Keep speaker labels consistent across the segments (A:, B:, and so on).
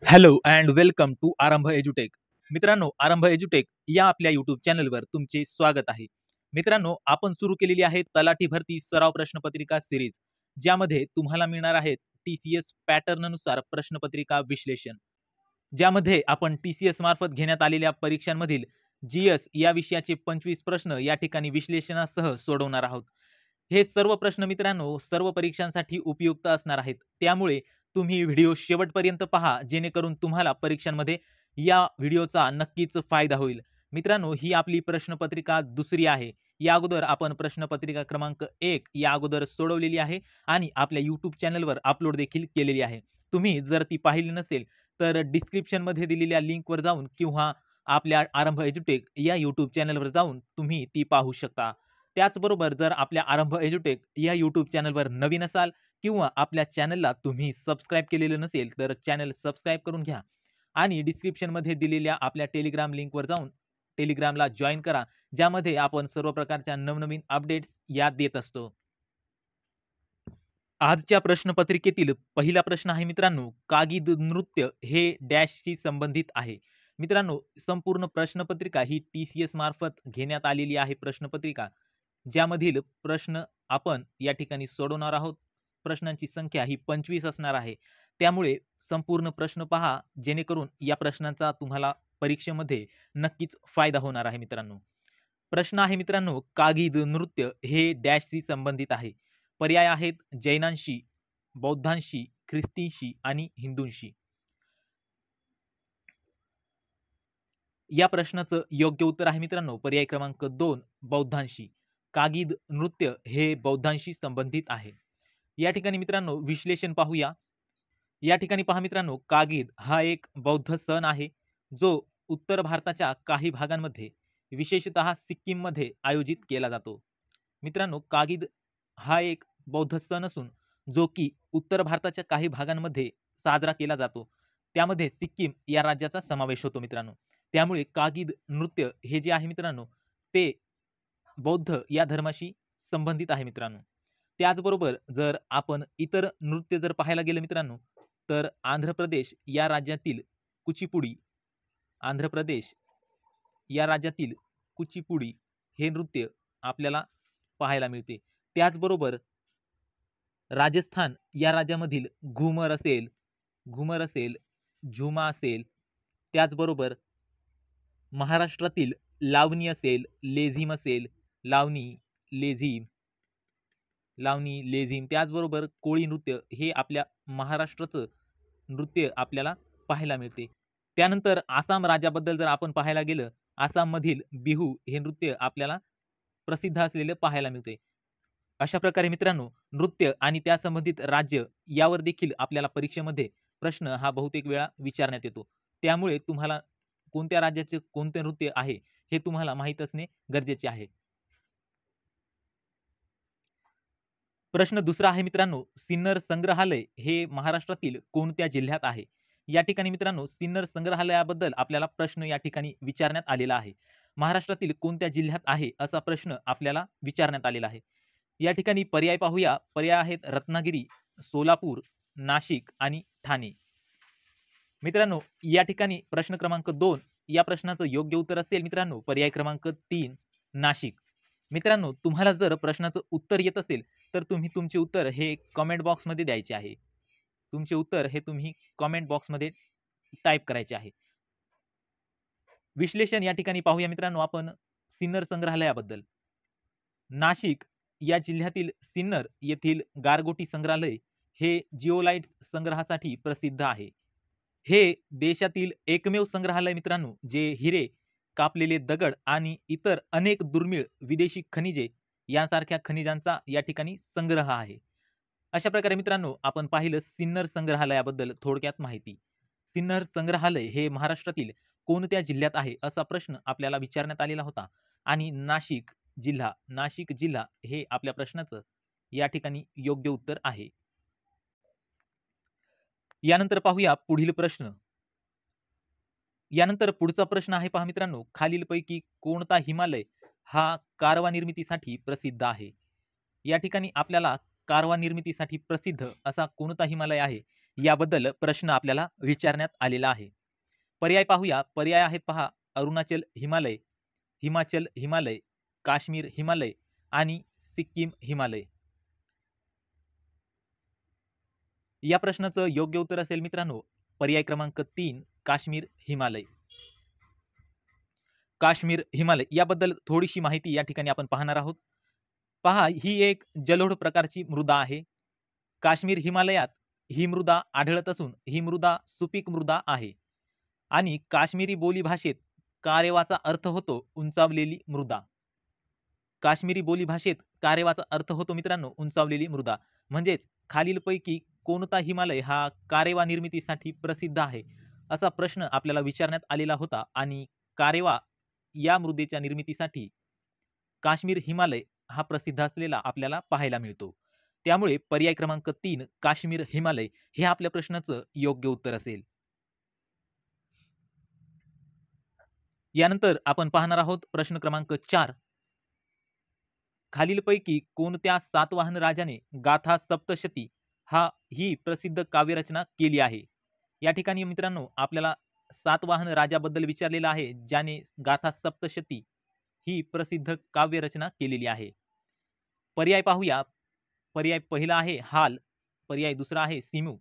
A: Hello and welcome to आरंभ एज्युटेक. मित्रांनो, आरंभ एज्युटेक या आपल्या यूट्यूब चॅनलवर तुमचे स्वागत आहे. मित्रांनो, आपण सुरू केलेली आहे तलाठी भरती सराव प्रश्नपत्रिका सिरीज, ज्यामध्ये तुम्हाला मिळणार आहेत TCS पॅटर्ननुसार प्रश्नपत्रिका विश्लेषण, ज्यामध्ये आपण TCS मार्फत घेण्यात आलेल्या परीक्षांमधील GS या विषयाचे 25 प्रश्न या ठिकाणी विश्लेषणासह सोडवणार आहोत. हे सर्व प्रश्न मित्रांनो सर्व परीक्षांसाठी उपयुक्त असणार आहेत. त्यामुळे तुम्ही व्हिडिओ शेवटपर्यंत पहा, जेणेकरून तुम्हाला परीक्षांमध्ये या व्हिडिओचा नक्कीच फायदा होईल. मित्रांनो, ही आपली प्रश्नपत्रिका दुसरी आहे. या अगोदर आपण प्रश्नपत्रिका क्रमांक 1 या अगोदर सोडवलेली आहे आणि आपल्या YouTube चॅनलवर अपलोड देखील केलेली आहे. तुम्ही जर ती पाहिली नसेल तर डिस्क्रिप्शनमध्ये दिलेल्या लिंकवर जाऊन किंवा आपल्या आरंभ एज्युटेक या YouTube चॅनलवर जाऊन तुम्ही ती पाहू शकता. त्याचबरोबर जर आपल्या आरंभ एज्युटेक या YouTube चॅनलवर नवीन असाल किंवा आपल्या चॅनलला तुम्ही सबस्क्राईब केलेलं नसेल तर चॅनल सबस्क्राईब करून घ्या आणि डिस्क्रिप्शनमध्ये दिलेल्या आपल्या टेलिग्राम लिंकवर जाऊन टेलिग्रामला जॉईन करा, ज्यामध्ये आपण सर्व प्रकारच्या नवनवीन अपडेट्स या देत असतो. आजच्या प्रश्नपत्रिकेतील पहिला प्रश्न आहे मित्रांनो, कागिद नृत्य हे डॅशशी संबंधित आहे. मित्रांनो, संपूर्ण प्रश्नपत्रिका ही TCS मार्फत घेण्यात आलेली आहे प्रश्नपत्रिका, ज्यामधील प्रश्न आपण या ठिकाणी सोडवणार आहोत. प्रश्नांची संख्या ही 25 असणार आहे. त्यामुळे संपूर्ण प्रश्न पहा, जेणेकरून या प्रश्नांचा तुम्हाला परीक्षेमध्ये नक्कीच फायदा होणार आहे मित्रांनो. प्रश्न आहे मित्रांनो, कागिद नृत्य हे डॅशशी संबंधित आहे. पर्याय आहेत जैनांशी, बौद्धांशी, ख्रिस्तींशी आणि हिंदूंशी. या प्रश्नाचं योग्य उत्तर आहे मित्रांनो पर्याय क्रमांक 2 बौद्धांशी. कागिद नृत्य हे बौद्धांशी संबंधित आहे. या ठिकाणी मित्रांनो विश्लेषण पाहूया. या ठिकाणी पहा मित्रांनो, कागिद हा एक बौद्ध सण आहे, जो उत्तर भारताच्या काही भागांमध्ये विशेषतः सिक्कीममध्ये आयोजित केला जातो. मित्रांनो, कागिद हा एक बौद्ध सण असून जो की उत्तर भारताच्या काही भागांमध्ये साजरा केला जातो. त्यामध्ये सिक्कीम या राज्याचा समावेश होतो मित्रांनो. त्यामुळे कागिद नृत्य हे जे आहे मित्रांनो, ते बौद्ध या धर्माशी संबंधित आहे मित्रांनो. त्याचबरोबर जर आपण इतर नृत्य जर पाहायला गेलं मित्रांनो, तर आंध्र प्रदेश या राज्यातील कुचिपुडी, आंध्र प्रदेश या राज्यातील कुचिपुडी हे नृत्य आपल्याला पाहायला मिळते. त्याचबरोबर राजस्थान या राज्यामधील घुमर असेल, झुमा असेल, त्याचबरोबर महाराष्ट्रातील लावणी असेल, लेझीम असेल, लावणी, लेझीम, त्याचबरोबर कोळी नृत्य हे आपल्या महाराष्ट्राचं नृत्य आपल्याला पाहायला मिळते. त्यानंतर आसाम राज्याबद्दल जर आपण पाहायला गेलं, आसाममधील बिहू हे नृत्य आपल्याला प्रसिद्ध असलेले पाहायला मिळते. अशा प्रकारे मित्रांनो, नृत्य आणि त्या संबंधित राज्य यावर देखील आपल्याला परीक्षेमध्ये प्रश्न हा बहुतेक वेळा विचारण्यात येतो. त्यामुळे तुम्हाला कोणत्या राज्याचे कोणते नृत्य आहे हे तुम्हाला माहीत असणे गरजेचे आहे. प्रश्न दुसरा आहे मित्रांनो, सिन्नर संग्रहालय हे महाराष्ट्रातील कोणत्या जिल्ह्यात आहे? या ठिकाणी मित्रांनो, सिन्नर संग्रहालयाबद्दल आपल्याला प्रश्न या ठिकाणी विचारण्यात आलेला आहे. महाराष्ट्रातील कोणत्या जिल्ह्यात आहे असा प्रश्न आपल्याला विचारण्यात आलेला आहे. या ठिकाणी पर्याय पाहूया. पर्याय आहेत रत्नागिरी, सोलापूर, नाशिक आणि ठाणे. मित्रांनो, या ठिकाणी प्रश्न क्रमांक 2 या प्रश्नाचं योग्य उत्तर असेल मित्रांनो पर्याय क्रमांक 3 नाशिक. मित्रांनो, तुम्हाला जर प्रश्नाचं उत्तर येत असेल तर तुम्ही तुमचे उत्तर हे कमेंट बॉक्समध्ये द्यायचे आहे. तुमचे उत्तर हे तुम्ही कमेंट बॉक्समध्ये टाइप करायचे आहे. विश्लेषण या ठिकाणी पाहूया मित्रांनो आपण सिन्नर संग्रहालयाबद्दल. नाशिक या जिल्ह्यातील सिन्नर येथील गारगोटी संग्रहालय हे जिओलाइट्स संग्रहासाठी प्रसिद्ध आहे. हे देशातील एकमेव संग्रहालय मित्रांनो, जे हिरे, कापलेले दगड आणि इतर अनेक दुर्मिळ विदेशी खनिजे यांसारख्या खनिजांचा या ठिकाणी संग्रह आहे. अशा प्रकारे मित्रांनो, आपण पाहिलं सिन्नर संग्रहालयाबद्दल थोडक्यात माहिती. सिन्नर संग्रहालय हे महाराष्ट्रातील कोणत्या जिल्ह्यात आहे असा प्रश्न आपल्याला विचारण्यात आलेला होता आणि नाशिक जिल्हा हे आपल्या प्रश्नाचं या ठिकाणी योग्य उत्तर आहे. यानंतर पाहूया पुढील प्रश्न. यानंतर पुढचा प्रश्न आहे पहा मित्रांनो, खालीलपैकी कोणता हिमालय हा कारवा निर्मितीसाठी प्रसिद्ध आहे? या ठिकाणी आपल्याला कारवा निर्मितीसाठी प्रसिद्ध असा कोणता हिमालय आहे याबद्दल प्रश्न आपल्याला विचारण्यात आलेला आहे. पर्याय पाहूया. पर्याय आहेत पहा, अरुणाचल हिमालय, हिमाचल हिमालय, काश्मीर हिमालय आणि सिक्कीम हिमालय. या प्रश्नाचं योग्य उत्तर असेल मित्रांनो पर्याय क्रमांक 3 काश्मीर हिमालय. काश्मीर हिमालय याबद्दल थोडीशी माहिती या ठिकाणी आपण पाहणार आहोत. पहा, ही एक जलोढ प्रकारची मृदा आहे. काश्मीर हिमालयात ही मृदा आढळत असून ही मृदा सुपीक मृदा आहे आणि काश्मीरी बोली भाषेत कारेवाचा अर्थ होतो उंचावलेली मृदा. काश्मीरी बोली भाषेत कारेवाचा अर्थ होतो मित्रांनो उंचावलेली मृदा. म्हणजेच खालीलपैकी कोणता हिमालय हा कारेवा निर्मितीसाठी प्रसिद्ध आहे असा प्रश्न आपल्याला विचारण्यात आलेला होता आणि कारेवा या मृदेच्या निर्मितीसाठी काश्मीर हिमालय हा प्रसिद्ध असलेला आपल्याला पाहायला मिळतो. त्यामुळे पर्याय क्रमांक 3 काश्मीर हिमालय हे आपल्या प्रश्नाचं योग्य उत्तर असेल. यानंतर आपण पाहणार आहोत प्रश्न क्रमांक 4. खालीलपैकी कोणत्या सातवाहन राजाने गाथा सप्तशती ही प्रसिद्ध काव्यरचना केली आहे? या ठिकाणी मित्रांनो आपल्याला सातवाहन राजाबद्दल विचारलेलं आहे ज्याने गाथा सप्तशती ही प्रसिद्ध काव्यरचना केलेली आहे. पर्याय पाहूया. पर्याय पहिला आहे हाल, पर्याय दुसरा आहे सिमुक,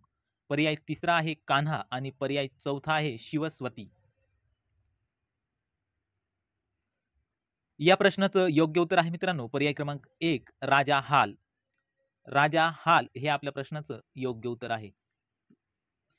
A: पर्याय तिसरा आहे कान्हा आणि पर्याय चौथा आहे शिवस्वती. या प्रश्नाचं योग्य उत्तर आहे मित्रांनो पर्याय क्रमांक 1 राजा हाल. राजा हाल हे आपल्या प्रश्नाचं योग्य उत्तर आहे.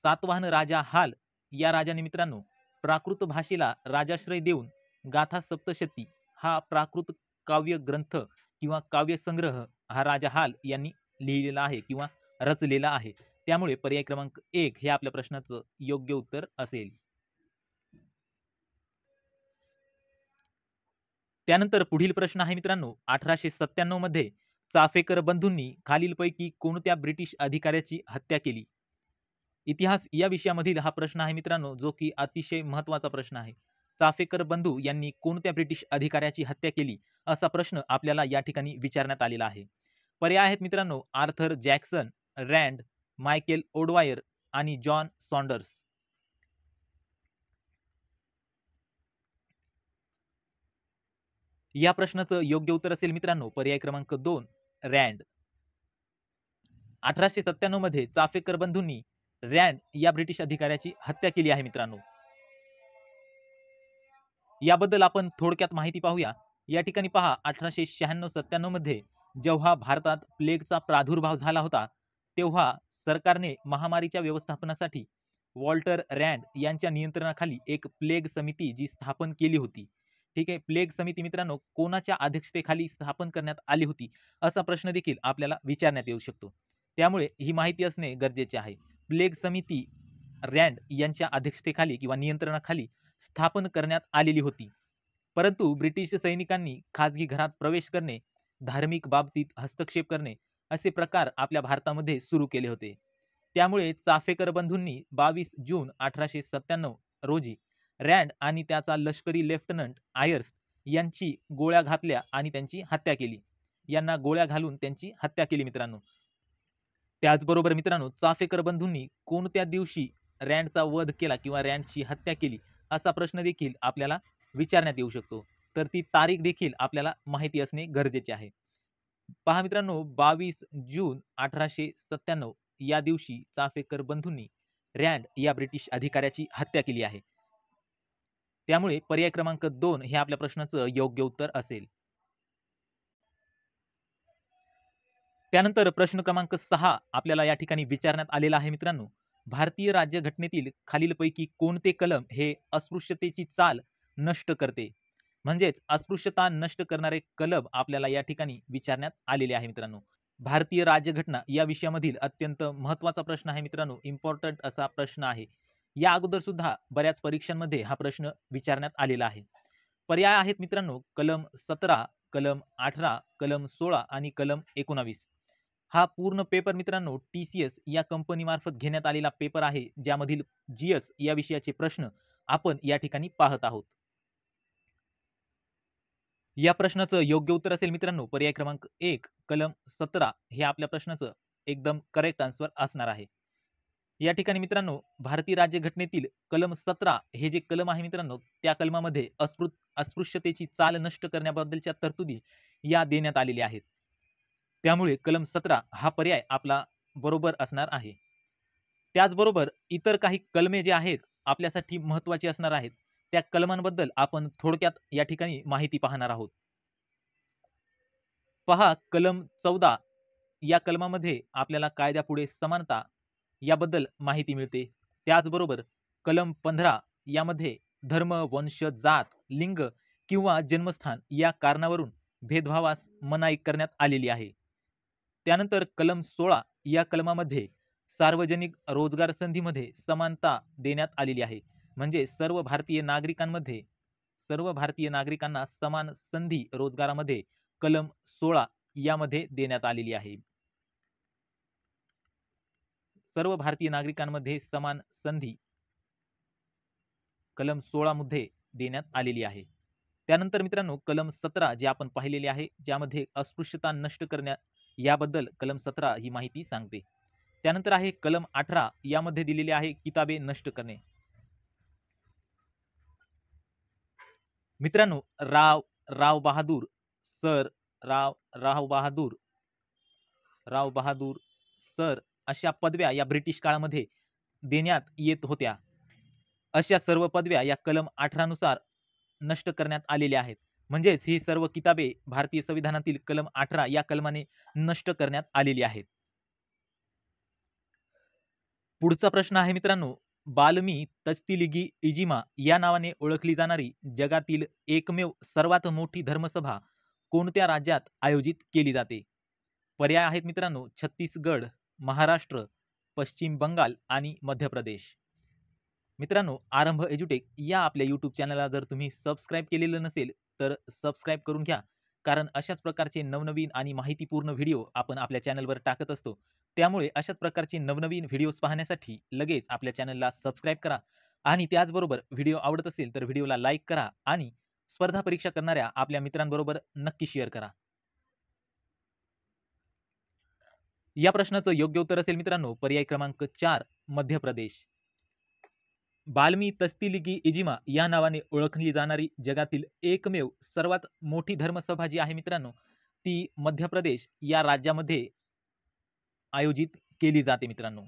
A: सातवाहन राजा हाल या राजाने मित्रांनो प्राकृत भाषेला राजाश्रय देऊन गाथा सप्तशती हा प्राकृत काव्य ग्रंथ किंवा काव्य संग्रह हा राजा हाल यांनी लिहिलेला आहे किंवा रचलेला आहे. त्यामुळे पर्याय क्रमांक 1 हे आपल्या प्रश्नाचं योग्य उत्तर असेल. त्यानंतर पुढील प्रश्न आहे मित्रांनो 1897 मध्ये चाफेकर बंधूंनी खालीलपैकी कोणत्या ब्रिटिश अधिकाऱ्याची हत्या केली? इतिहास या विषयामधील हा प्रश्न आहे मित्रांनो जो की अतिशय महत्त्वाचा प्रश्न आहे. चाफेकर बंधू यांनी कोणत्या ब्रिटिश अधिकाऱ्याची हत्या केली असा प्रश्न आपल्याला या ठिकाणी विचारण्यात आलेला आहे. पर्याय आहेत मित्रांनो आर्थर जॅक्सन, रँड, मायकेल ओडवायर आणि जॉन सॉन्डर्स. या प्रश्नाचं योग्य उत्तर असेल मित्रांनो पर्याय क्रमांक 2 रँड. 1897 मध्ये चाफेकर बंधूंनी रँड या ब्रिटिश अधिकाऱ्याची हत्या केली आहे मित्रांनो. याबद्दल आपण थोडक्यात माहिती पाहूया. या ठिकाणी पहा 1896-97 मध्ये जेव्हा भारतात प्लेगचा प्रादुर्भाव झाला होता तेव्हा सरकारने महामारीच्या व्यवस्थापनासाठी वॉल्टर रँड यांच्या नियंत्रणाखाली एक प्लेग समिती जी स्थापन केली होती. ठीक आहे, प्लेग समिती मित्रांनो कोणाच्या अध्यक्षतेखाली स्थापन करण्यात आली होती असा प्रश्न देखील आपल्याला विचारण्यात येऊ शकतो. त्यामुळे ही माहिती असणे गरजेचे आहे. प्लेग समिती रँड यांच्या अध्यक्षतेखाली किंवा नियंत्रणाखाली स्थापन करण्यात आलेली होती. परंतु ब्रिटिश सैनिकांनी खाजगी घरात प्रवेश करणे, धार्मिक बाबतीत हस्तक्षेप करणे असे प्रकार आपल्या भारतामध्ये सुरू केले होते. त्यामुळे चाफेकर बंधूंनी 22 जून 1897 रोजी रँड आणि त्याचा लष्करी लेफ्टनंट आयर्स यांची गोळ्या घातल्या आणि त्यांची हत्या केली. यांना गोळ्या घालून त्यांची हत्या केली मित्रांनो. त्याचबरोबर मित्रांनो चाफेकर बंधूंनी कोणत्या दिवशी रँडचा वध केला किंवा रँडची हत्या केली असा प्रश्न देखील आपल्याला विचारण्यात येऊ शकतो. तर ती तारीख देखील आपल्याला माहिती असणे गरजेचे आहे. पहा मित्रांनो 22 जून 1897 या दिवशी चाफेकर बंधूंनी रँड या ब्रिटिश अधिकाऱ्याची हत्या केली आहे. त्यामुळे पर्याय क्रमांक 2 हे आपल्या प्रश्नाचं योग्य उत्तर असेल. त्यानंतर प्रश्न क्रमांक 6 आपल्याला या ठिकाणी विचारण्यात आलेला आहे मित्रांनो. भारतीय राज्यघटनेतील खालीलपैकी कोणते कलम हे अस्पृश्यतेची चाल नष्ट करते? म्हणजेच अस्पृश्यता नष्ट करणारे कलम आपल्याला या ठिकाणी विचारण्यात आलेले आहे मित्रांनो. भारतीय राज्यघटना या विषयामधील अत्यंत महत्त्वाचा प्रश्न आहे मित्रांनो. इम्पॉर्टंट असा प्रश्न आहे. या अगोदर सुद्धा बऱ्याच परीक्षांमध्ये हा प्रश्न विचारण्यात आलेला आहे. पर्याय आहेत मित्रांनो कलम 17, कलम 18, कलम 16 आणि कलम 19. हा पूर्ण पेपर मित्रांनो TCS या कंपनीमार्फत घेण्यात आलेला पेपर आहे ज्यामधील GS या विषयाचे प्रश्न आपण या ठिकाणी पाहत आहोत. या प्रश्नाचं योग्य उत्तर असेल मित्रांनो पर्याय क्रमांक 1 कलम 17 हे आपल्या प्रश्नाचं एकदम करेक्ट आन्सर असणार आहे. या ठिकाणी मित्रांनो भारतीय राज्यघटनेतील कलम 17 हे जे कलम आहे मित्रांनो, त्या कलमामध्ये अस्पृश्यतेची चाल नष्ट करण्याबद्दलच्या तरतुदी या देण्यात आलेल्या आहेत. त्यामुळे कलम 17 हा पर्याय आपला बरोबर असणार आहे. त्याचबरोबर इतर काही कलमे जे आहेत आपल्यासाठी महत्त्वाची असणार आहेत. त्या कलमांबद्दल आपण थोडक्यात या ठिकाणी माहिती पाहणार आहोत. पहा कलम 14 या कलमामध्ये आपल्याला कायद्यापुढे समानता याबद्दल माहिती मिळते. त्याचबरोबर कलम 15 यामध्ये धर्म, वंश, जात, लिंग किंवा जन्मस्थान या कारणावरून भेदभावास मनाई करण्यात आलेली आहे. त्यानंतर कलम 16 या कलमामध्ये सार्वजनिक रोजगार संधीमध्ये समानता देण्यात आलेली आहे. म्हणजे सर्व भारतीय नागरिकांना समान संधी रोजगारामध्ये कलम 16 यामध्ये देण्यात आलेली आहे. सर्व भारतीय नागरिकांमध्ये समान संधी कलम 16 मध्ये देण्यात आलेली आहे. त्यानंतर मित्रांनो कलम 17 जे आपण पाहिलेले आहे, ज्यामध्ये अस्पृश्यता नष्ट करण्या याबद्दल कलम 17 ही माहिती सांगते. त्यानंतर आहे कलम 18 यामध्ये दिलेले आहे किताबे नष्ट करणे. मित्रांनो राव बहादूर सर, राव बहादूर सर अशा पदव्या या ब्रिटिश काळामध्ये देण्यात येत होत्या. अशा सर्व पदव्या या कलम 18 नुसार नष्ट करण्यात आलेल्या आहेत. म्हणजेच ही सर्व किताबे भारतीय संविधानातील कलम 18 या कलमाने नष्ट करण्यात आलेली आहेत. पुढचा प्रश्न आहे मित्रांनो, बाल्मी तस्तिलिगी इजिमा या नावाने ओळखली जाणारी जगातील एकमेव सर्वात मोठी धर्मसभा कोणत्या राज्यात आयोजित केली जाते? पर्याय आहेत मित्रांनो छत्तीसगड, महाराष्ट्र, पश्चिम बंगाल आणि मध्य प्रदेश. मित्रांनो आरंभ एज्युटेक या आपल्या YouTube चॅनलला जर तुम्ही सबस्क्राईब केलेलं नसेल तर सबस्क्राईब करून घ्या, कारण अशाच प्रकारचे नवनवीन आणि माहितीपूर्ण व्हिडिओ आपण आपल्या चॅनलवर टाकत असतो. त्यामुळे अशाच प्रकारचे नवनवीन व्हिडिओज पाहण्यासाठी लगेच आपल्या चॅनलला सबस्क्राईब करा आणि त्याचबरोबर व्हिडिओ आवडत असेल तर व्हिडिओला लाईक करा आणि स्पर्धा परीक्षा करणाऱ्या आपल्या मित्रांबरोबर नक्की शेअर करा. या प्रश्नाचं योग्य उत्तर असेल मित्रांनो पर्याय क्रमांक 4 मध्य प्रदेश. बाल्मी तस्तिलिगी इजिमा या नावाने ओळखली जाणारी जगातील एकमेव सर्वात मोठी धर्मसभा जी आहे मित्रांनो, ती मध्य प्रदेश या राज्यामध्ये आयोजित केली जाते मित्रांनो.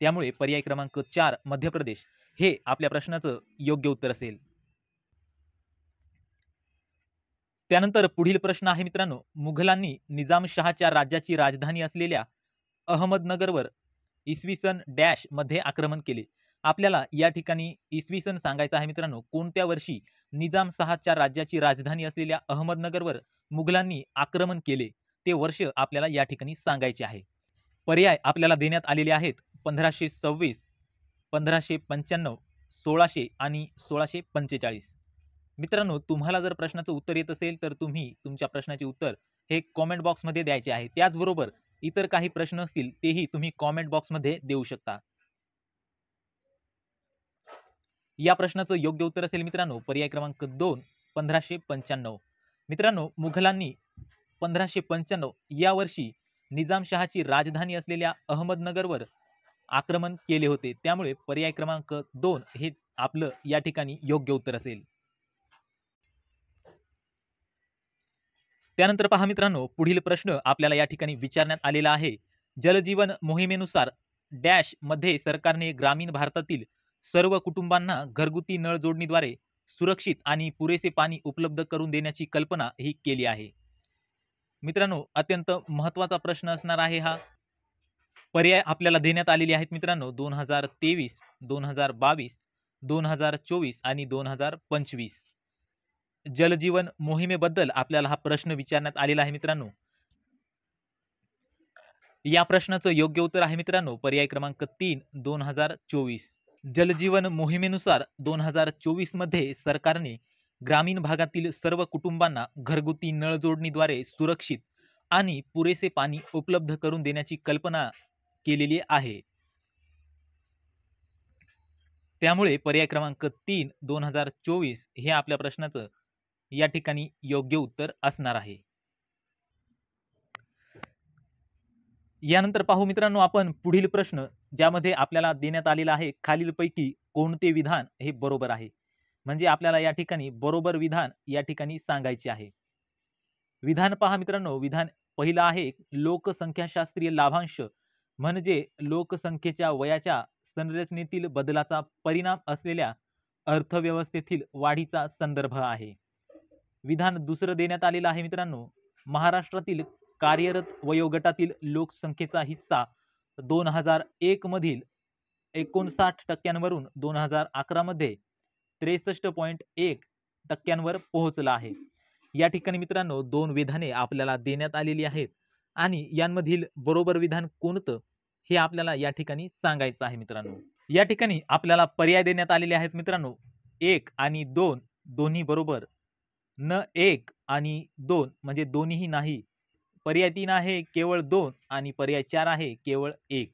A: त्यामुळे पर्याय क्रमांक 4 मध्य प्रदेश हे आपल्या प्रश्नाचं योग्य उत्तर असेल. त्यानंतर पुढील प्रश्न आहे मित्रांनो, मुघलांनी निजामशहाच्या राज्याची राजधानी असलेल्या अहमदनगरवर इसवी सन डॅश मध्ये आक्रमण केले. आपल्याला या ठिकाणी इसवी सन सांगायचा आहे मित्रांनो. कोणत्या वर्षी निजामशहाच्या राज्याची राजधानी असलेल्या अहमदनगरवर मुघलांनी आक्रमण केले ते वर्ष आपल्याला या ठिकाणी सांगायचे आहे. पर्याय आपल्याला देण्यात आलेले आहेत 1526, 1595, 1600 आणि 1645. मित्रांनो तुम्हाला जर प्रश्नाचं उत्तर येत असेल तर तुम्ही तुमच्या प्रश्नाचे उत्तर हे कॉमेंट बॉक्समध्ये द्यायचे आहे. त्याचबरोबर इतर काही प्रश्न असतील तेही तुम्ही कॉमेंट बॉक्समध्ये देऊ शकता. या प्रश्नाचं योग्य उत्तर असेल मित्रांनो पर्याय क्रमांक 2 1595. मित्रांनो मुघलांनी 1595 या वर्षी निजामशहाची राजधानी असलेल्या अहमदनगरवर आक्रमण केले होते. त्यामुळे पर्याय क्रमांक 2 हे आपलं या ठिकाणी योग्य उत्तर असेल. त्यानंतर पहा मित्रांनो पुढील प्रश्न आपल्याला या ठिकाणी विचारण्यात आलेला आहे. जलजीवन मोहिमेनुसार डॅश मध्ये सरकारने ग्रामीण भारतातील सर्व कुटुंबांना घरगुती नळ जोडणीद्वारे सुरक्षित आणि पुरेसे पाणी उपलब्ध करून देण्याची कल्पना ही केली आहे. मित्रांनो अत्यंत महत्त्वाचा प्रश्न असणार आहे हा. पर्याय आपल्याला देण्यात आलेले आहेत मित्रांनो 2023, 2022, 2024 आणि 2025. जलजीवन मोहिमेबद्दल आपल्याला हा प्रश्न विचारण्यात आलेला आहे मित्रांनो. या प्रश्नाचं योग्य उत्तर आहे मित्रांनो पर्याय क्रमांक 3 2024. जलजीवन मोहिमेनुसार 2024 मध्ये सरकारने ग्रामीण भागातील सर्व कुटुंबांना घरगुती नळ जोडणीद्वारे सुरक्षित आणि पुरेसे पाणी उपलब्ध करून देण्याची कल्पना केलेली आहे. त्यामुळे पर्याय क्रमांक 3 2024 हे आपल्या प्रश्नाचं या ठिकाणी योग्य उत्तर असणार आहे. यानंतर पाहू मित्रांनो आपण पुढील प्रश्न ज्यामध्ये आपल्याला देण्यात आलेलं आहे खालीलपैकी कोणते विधान हे बरोबर आहे. म्हणजे आपल्याला या ठिकाणी बरोबर विधान या ठिकाणी सांगायचे आहे. विधान पहा मित्रांनो, विधान पहिलं आहे लोकसंख्याशास्त्रीय लाभांश म्हणजे लोकसंख्येच्या वयाच्या संरचनेतील बदलाचा परिणाम असलेल्या अर्थव्यवस्थेतील वाढीचा संदर्भ आहे. विधान दुसरं देण्यात आलेलं आहे मित्रांनो, महाराष्ट्रातील कार्यरत वयोगटातील लोकसंख्येचा हिस्सा 2001 मधील 59% 2011 मध्ये 63.1% पोहोचला आहे. या ठिकाणी मित्रांनो दोन विधाने आपल्याला देण्यात आलेली आहेत आणि यांमधील बरोबर विधान कोणतं हे आपल्याला या ठिकाणी सांगायचं आहे मित्रांनो. या ठिकाणी आपल्याला पर्याय देण्यात आलेले आहेत मित्रांनो, 1 आणि 2 दोन्ही बरोबर, न 1 आणि 2 म्हणजे दोन्हीही नाही. पर्याय 3 आहे केवळ 2 आणि पर्याय 4 आहे केवळ 1.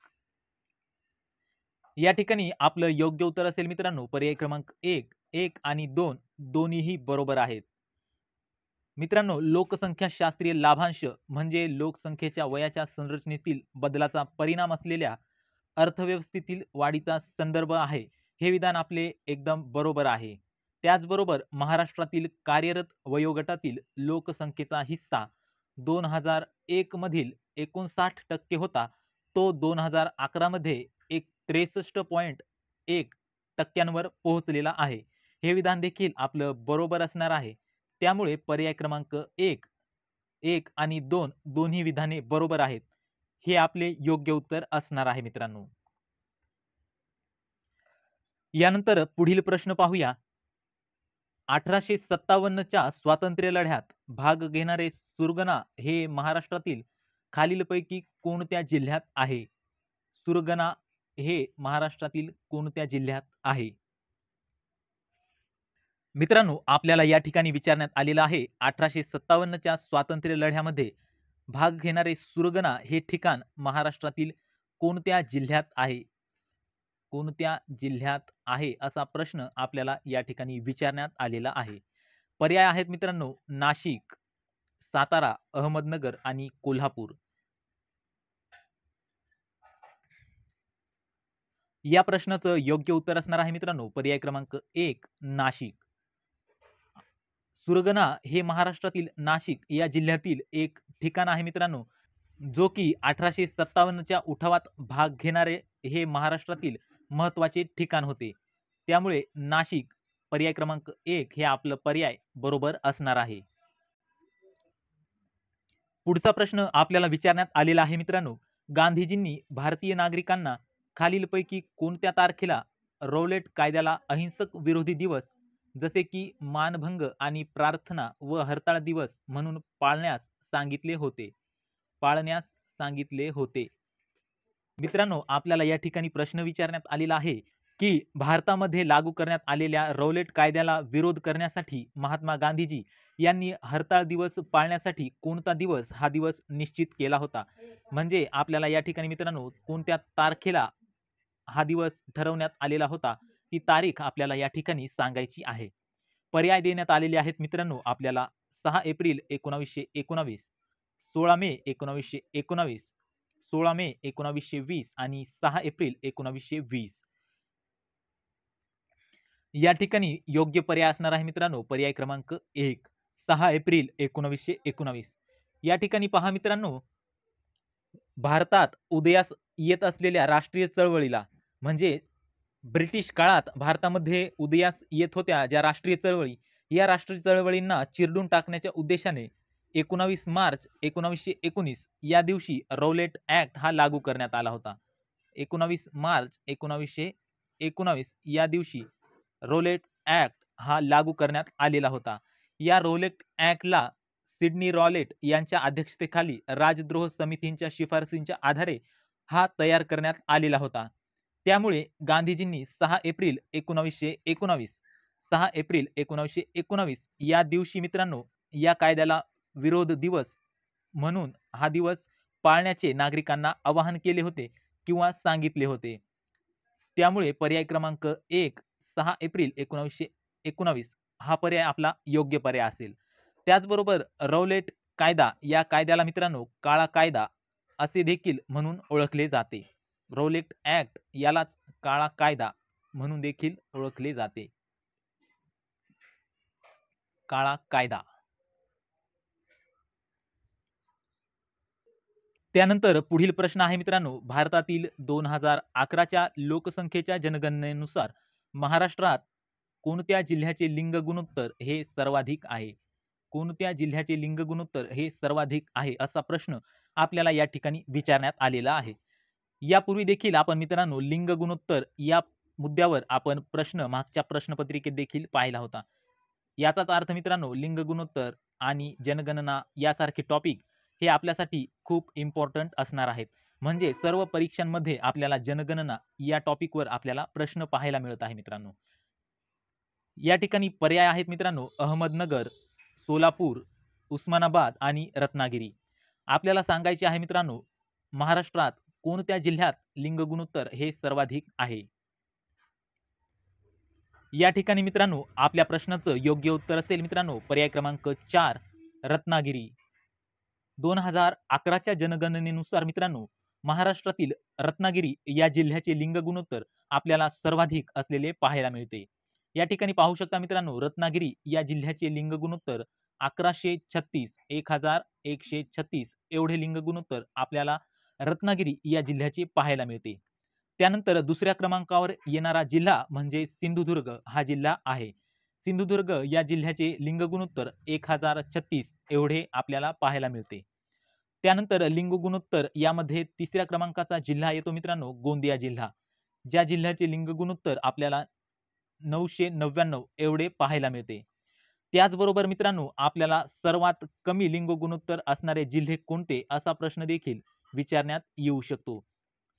A: या ठिकाणी आपलं योग्य उत्तर असेल मित्रांनो पर्याय क्रमांक 1, 1 आणि 2 दोन्हीही बरोबर आहेत. मित्रांनो, लोकसंख्याशास्त्रीय लाभांश म्हणजे लोकसंख्येच्या वयाच्या संरचनेतील बदलाचा परिणाम असलेल्या अर्थव्यवस्थेतील वाढीचा संदर्भ आहे. हे विधान आपले एकदम बरोबर आहे. त्याचबरोबर महाराष्ट्रातील कार्यरत वयोगटातील लोकसंख्येचा हिस्सा 2001 मधील 59% होता, तो 2011 मध्ये 63.1% पोहोचलेला आहे. हे विधान देखील आपलं बरोबर असणार आहे. त्यामुळे पर्याय क्रमांक 1, 1 आणि 2 दोन्ही विधाने बरोबर आहेत. हे आपले योग्य उत्तर असणार आहे मित्रांनो. यानंतर पुढील प्रश्न पाहूया. 1857च्या स्वातंत्र्य लढ्यात भाग घेणारे सुरगणा हे महाराष्ट्रातील खालीलपैकी कोणत्या जिल्ह्यात आहे? सुरगणा हे महाराष्ट्रातील कोणत्या जिल्ह्यात आहे? मित्रांनो, आपल्याला या ठिकाणी विचारण्यात आलेलं आहे 1857च्या स्वातंत्र्य लढ्यामध्ये भाग घेणारे सुरगणा हे ठिकाण महाराष्ट्रातील कोणत्या जिल्ह्यात आहे? कोणत्या जिल्ह्यात आहे असा प्रश्न आपल्याला या ठिकाणी विचारण्यात आलेला आहे. पर्याय आहेत मित्रांनो, नाशिक, सातारा, अहमदनगर आणि कोल्हापूर. या प्रश्नाचं योग्य उत्तर असणार आहे मित्रांनो पर्याय क्रमांक 1, नाशिक. सुरगणा हे महाराष्ट्रातील नाशिक या जिल्ह्यातील एक ठिकाण आहे मित्रांनो, जो की 1857च्या उठावात भाग घेणारे हे महाराष्ट्रातील महत्त्वाचे ठिकाण होते. त्यामुळे नाशिक पर्याय क्रमांक 1 हे आपलं पर्याय बरोबर असणार आहे. पुढचा प्रश्न आपल्याला विचारण्यात आलेला आहे मित्रांनो, गांधीजींनी भारतीय नागरिकांना खालीलपैकी कोणत्या तारखेला रौलेट कायद्याला अहिंसक विरोधी दिवस जसे की मानभंग आणि प्रार्थना व हरताळ दिवस म्हणून पाळण्यास सांगितले होते? पाळण्यास सांगितले होते. मित्रांनो, आपल्याला या ठिकाणी प्रश्न विचारण्यात आलेला आहे की भारतामध्ये लागू करण्यात आलेल्या रौलेट कायद्याला विरोध करण्यासाठी महात्मा गांधीजी यांनी हरताळ दिवस पाळण्यासाठी कोणता दिवस हा दिवस निश्चित केला होता? म्हणजे आपल्याला या ठिकाणी मित्रांनो कोणत्या तारखेला हा दिवस ठरवण्यात आलेला होता ती तारीख आपल्याला या ठिकाणी सांगायची आहे. पर्याय देण्यात आलेले आहेत मित्रांनो आपल्याला 6 एप्रिल 1919, 16 मे 1919, 16 मे 1920 आणि 6 एप्रिल 1920. या ठिकाणी योग्य पर्याय असणार आहे मित्रांनो पर्याय क्रमांक 1, 6 एप्रिल 1919. या ठिकाणी पहा मित्रांनो, भारतात उदयास येत असलेल्या राष्ट्रीय चळवळीला म्हणजे ब्रिटिश काळात भारतामध्ये उदयास येत होत्या ज्या राष्ट्रीय चळवळी, या राष्ट्रीय चळवळींना चिरडून टाकण्याच्या उद्देशाने 19 मार्च 1919 या दिवशी रौलेट ऍक्ट हा लागू करण्यात आला होता. 19 मार्च 1919 या दिवशी रौलेट ऍक्ट हा लागू करण्यात आलेला होता. या रौलेट ऍक्टला सिडनी रॉलेट यांच्या अध्यक्षतेखाली राजद्रोह समितींच्या शिफारसींच्या आधारे हा तयार करण्यात आलेला होता. त्यामुळे गांधीजींनी 6 एप्रिल 1919 6 एप्रिल 1919 या दिवशी मित्रांनो या कायद्याला विरोध दिवस म्हणून हा दिवस पाळण्याचे नागरिकांना आवाहन केले होते किंवा सांगितले होते. त्यामुळे पर्याय क्रमांक 1, 6 एप्रिल 1919 हा पर्याय आपला योग्य पर्याय असेल. त्याचबरोबर रौलेट कायदा या कायद्याला मित्रांनो काळा कायदा असे देखील म्हणून ओळखले जाते. रोलेक्ट ऍक्ट यालाच काळा कायदा म्हणून देखील ओळखले जाते. काळा कायदा. त्यानंतर पुढील प्रश्न आहे मित्रांनो, भारतातील 2011च्या लोकसंख्येच्या जनगणनेनुसार महाराष्ट्रात कोणत्या जिल्ह्याचे लिंग गुणोत्तर हे सर्वाधिक आहे? कोणत्या जिल्ह्याचे लिंग गुणोत्तर हे सर्वाधिक आहे असा प्रश्न आपल्याला या ठिकाणी विचारण्यात आलेला आहे. यापूर्वी देखील आपण मित्रांनो लिंग गुणोत्तर या मुद्द्यावर आपण प्रश्न मागच्या प्रश्नपत्रिकेत देखील पाहिला होता. याचाच अर्थ मित्रांनो लिंग गुणोत्तर आणि जनगणना यासारखे टॉपिक हे आपल्यासाठी खूप इम्पॉर्टंट असणार आहेत. म्हणजे सर्व परीक्षांमध्ये आपल्याला जनगणना या टॉपिकवर आपल्याला प्रश्न पाहायला मिळत आहे मित्रांनो. या ठिकाणी पर्याय आहेत मित्रांनो, अहमदनगर, सोलापूर, उस्मानाबाद आणि रत्नागिरी. आपल्याला सांगायचे आहे मित्रांनो, महाराष्ट्रात कोणत्या जिल्ह्यात लिंग गुणोत्तर हे सर्वाधिक आहे? या ठिकाणी मित्रांनो आपल्या प्रश्नाचं योग्य उत्तर असेल मित्रांनो पर्याय क्रमांक 4 रत्नागिरी. 2011च्या जनगणनेनुसार मित्रांनो महाराष्ट्रातील रत्नागिरी या जिल्ह्याचे लिंग गुणोत्तर आपल्याला सर्वाधिक असलेले पाहायला मिळते. या ठिकाणी पाहू शकता मित्रांनो रत्नागिरी या जिल्ह्याचे लिंग गुणोत्तर 1136 1136 एवढे लिंग गुणोत्तर आपल्याला रत्नागिरी या जिल्ह्याचे पाहायला मिळते. त्यानंतर दुसऱ्या क्रमांकावर येणारा जिल्हा म्हणजे सिंधुदुर्ग हा जिल्हा आहे. सिंधुदुर्ग या जिल्ह्याचे लिंग गुणोत्तर 1036 एवढे आपल्याला पाहायला मिळते. त्यानंतर लिंग गुणोत्तर यामध्ये तिसऱ्या क्रमांकाचा जिल्हा येतो मित्रांनो गोंदिया जिल्हा, ज्या जिल्ह्याचे लिंग गुणोत्तर आपल्याला 999 एवढे पाहायला मिळते. त्याचबरोबर मित्रांनो आपल्याला सर्वात कमी लिंग गुणोत्तर असणारे जिल्हे कोणते असा प्रश्न देखील विचारण्यात येऊ शकतो.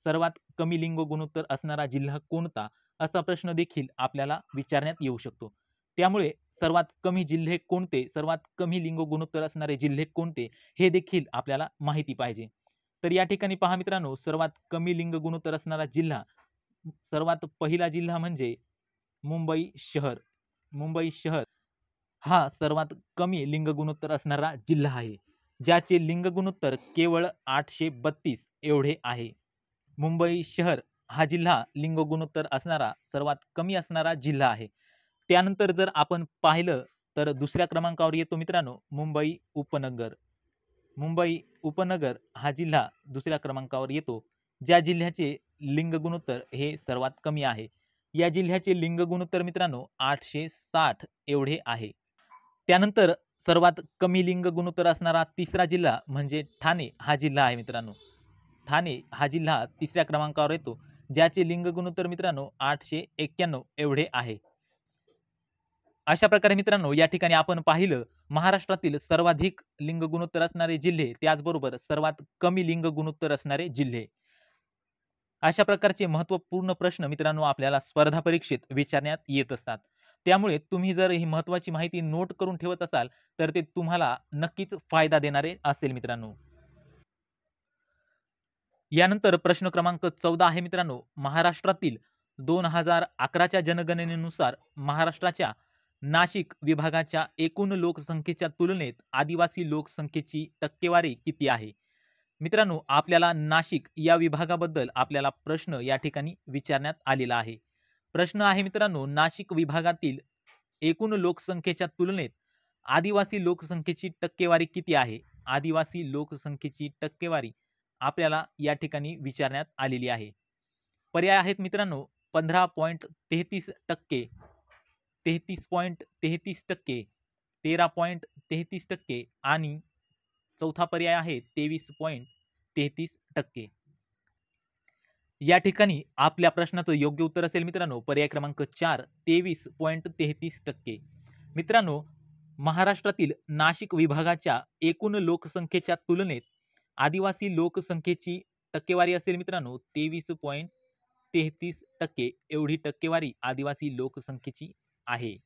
A: सर्वात कमी लिंग गुणोत्तर असणारा जिल्हा कोणता असा प्रश्न देखील आपल्याला विचारण्यात येऊ शकतो. त्यामुळे सर्वात कमी जिल्हे कोणते, सर्वात कमी लिंग गुणोत्तर असणारे जिल्हे कोणते हे देखील आपल्याला माहिती पाहिजे. तर या ठिकाणी पहा मित्रांनो सर्वात कमी लिंग गुणोत्तर असणारा जिल्हा, सर्वात पहिला जिल्हा म्हणजे मुंबई शहर. मुंबई शहर हा सर्वात कमी लिंग गुणोत्तर असणारा जिल्हा आहे, ज्याचे लिंग गुणोत्तर केवळ 832 एवढे आहे. मुंबई शहर हा जिल्हा लिंग गुणोत्तर असणारा सर्वात कमी असणारा जिल्हा आहे. त्यानंतर जर आपण पाहिलं तर दुसऱ्या क्रमांकावर येतो मित्रांनो मुंबई उपनगर. मुंबई उपनगर हा जिल्हा दुसऱ्या क्रमांकावर येतो, ज्या जिल्ह्याचे लिंग गुणोत्तर हे सर्वात कमी आहे. या जिल्ह्याचे लिंग गुणोत्तर मित्रांनो 860 एवढे आहे. त्यानंतर सर्वात कमी लिंग गुणोत्तर असणारा तिसरा जिल्हा म्हणजे ठाणे हा जिल्हा आहे मित्रांनो. ठाणे हा जिल्हा तिसऱ्या क्रमांकावर येतो, ज्याचे लिंग गुणोत्तर मित्रांनो 891 एवढे आहे. अशा प्रकारे मित्रांनो या ठिकाणी आपण पाहिलं महाराष्ट्रातील सर्वाधिक लिंग गुणोत्तर असणारे जिल्हे, त्याचबरोबर सर्वात कमी लिंग गुणोत्तर असणारे जिल्हे. अशा प्रकारचे महत्त्वपूर्ण प्रश्न मित्रांनो आपल्याला स्पर्धा परीक्षेत विचारण्यात येत असतात. त्यामुळे तुम्ही जर ही महत्त्वाची माहिती नोट करून ठेवत असाल तर ते तुम्हाला नक्कीच फायदा देणारे असेल मित्रांनो. यानंतर प्रश्न क्रमांक 14 आहे मित्रांनो, महाराष्ट्रातील 2011च्या जनगणनेनुसार महाराष्ट्राच्या नाशिक विभागाच्या एकूण लोकसंख्येच्या तुलनेत आदिवासी लोकसंख्येची टक्केवारी किती आहे? मित्रांनो आपल्याला नाशिक या विभागाबद्दल आपल्याला प्रश्न या ठिकाणी विचारण्यात आलेला आहे. प्रश्न आहे मित्रांनो, नाशिक विभागातील एकूण लोकसंख्येच्या तुलनेत आदिवासी लोकसंख्येची टक्केवारी किती आहे? आदिवासी लोकसंख्येची टक्केवारी आपल्याला या ठिकाणी विचारण्यात आलेली आहे. पर्याय आहेत मित्रांनो 15.33%, 33.33%, 13.33% आणि चौथा पर्याय आहे 23.33%. या ठिकाणी आपल्या प्रश्नाचं योग्य उत्तर असेल मित्रांनो पर्याय क्रमांक 4 23.33%. मित्रांनो महाराष्ट्रातील नाशिक विभागाच्या एकूण लोकसंख्येच्या तुलनेत आदिवासी लोकसंख्येची टक्केवारी असेल मित्रांनो 23.33% एवढी टक्केवारी आदिवासी लोकसंख्येची आहे.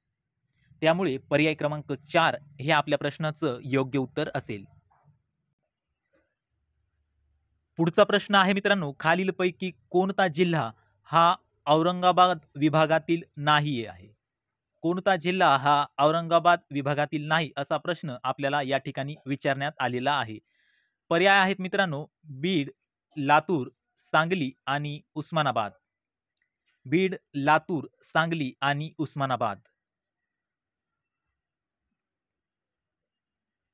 A: त्यामुळे पर्याय क्रमांक 4 हे आपल्या प्रश्नाचं योग्य उत्तर असेल. पुढचा प्रश्न आहे मित्रांनो, खालीलपैकी कोणता जिल्हा हा औरंगाबाद विभागातील नाही आहे? कोणता जिल्हा हा औरंगाबाद विभागातील नाही असा प्रश्न आपल्याला या ठिकाणी विचारण्यात आलेला आहे. पर्याय आहेत मित्रांनो बीड, लातूर, सांगली आणि उस्मानाबाद. बीड, लातूर, सांगली आणि उस्मानाबाद.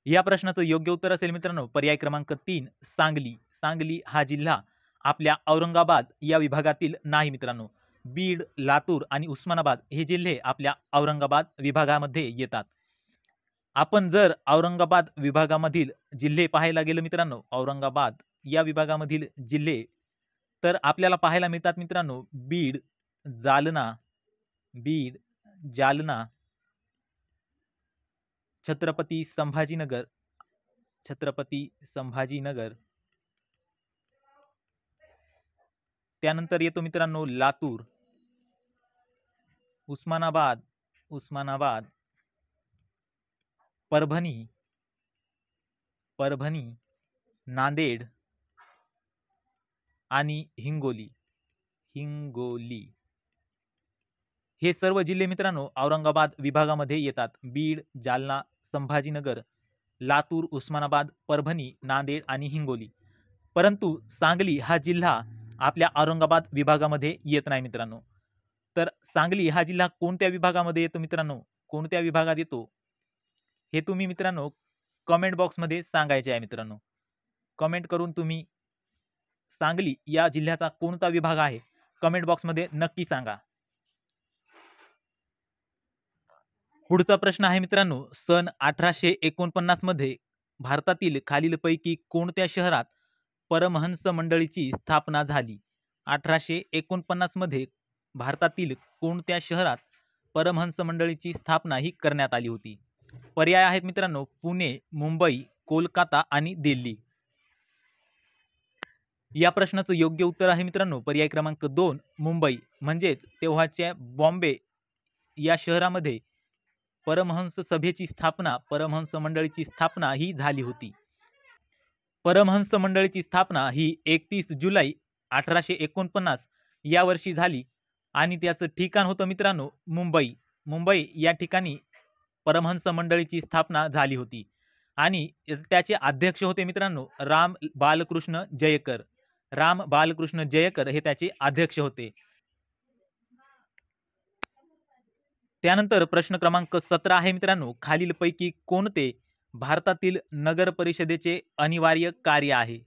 A: या प्रश्नाचं योग्य उत्तर असेल मित्रांनो पर्याय क्रमांक 3 सांगली. सांगली हा जिल्हा आपल्या औरंगाबाद या विभागातील नाही मित्रांनो. बीड, लातूर आणि उस्मानाबाद हे जिल्हे आपल्या औरंगाबाद विभागामध्ये येतात. आपण जर औरंगाबाद विभागामधील जिल्हे पाहायला गेलो मित्रांनो, औरंगाबाद या विभागामधील जिल्हे तर आपल्याला पाहायला मिळतात मित्रांनो बीड, जालना, बीड, जालना, छत्रपती संभाजीनगर, छत्रपती संभाजीनगर. त्यानंतर येतो मित्रांनो लातूर, उस्मानाबाद, उस्मानाबाद, परभणी, परभणी, नांदेड आणि हिंगोली, हिंगोली. हे सर्व जिल्हे मित्रांनो औरंगाबाद विभागामध्ये येतात. बीड, जालना, संभाजीनगर, लातूर, उस्मानाबाद, परभणी, नांदेड आणि हिंगोली. परंतु सांगली हा जिल्हा आपल्या औरंगाबाद विभागामध्ये येत नाही मित्रांनो. तर सांगली हा जिल्हा कोणत्या विभागामध्ये येतो मित्रांनो? कोणत्या विभागात येतो हे तुम्ही मित्रांनो कमेंट बॉक्समध्ये सांगायचे आहे मित्रांनो. कमेंट करून तुम्ही सांगली या जिल्ह्याचा कोणता विभाग आहे कमेंट बॉक्समध्ये नक्की सांगा. पुढचा प्रश्न आहे मित्रांनो सन 1849 मध्ये भारतातील खालीलपैकी कोणत्या शहरात परमहंस मंडळीची स्थापना झाली? 1849 मध्ये भारतातील कोणत्या शहरात परमहंस मंडळीची स्थापना ही करण्यात आली होती? पर्याय आहेत मित्रांनो पुणे, मुंबई, कोलकाता आणि दिल्ली. या प्रश्नाचं योग्य उत्तर आहे मित्रांनो पर्याय क्रमांक 2 मुंबई. म्हणजेच तेव्हाच्या बॉम्बे या शहरामध्ये परमहंस सभेची स्थापना, परमहंस मंडळीची स्थापना ही झाली होती. परमहंस मंडळीची स्थापना ही 31 जुलै 1849 या वर्षी झाली आणि त्याचं ठिकाण होतं मित्रांनो मुंबई. मुंबई या ठिकाणी परमहंस मंडळीची स्थापना झाली होती आणि त्याचे अध्यक्ष होते मित्रांनो राम बालकृष्ण जयकर. राम बालकृष्ण जयकर हे त्याचे अध्यक्ष होते. त्यानंतर प्रश्न क्रमांक 17 आहे मित्रांनो खालीलपैकी कोणते भारतातील नगर परिषदेचे अनिवार्य कार्य आहे?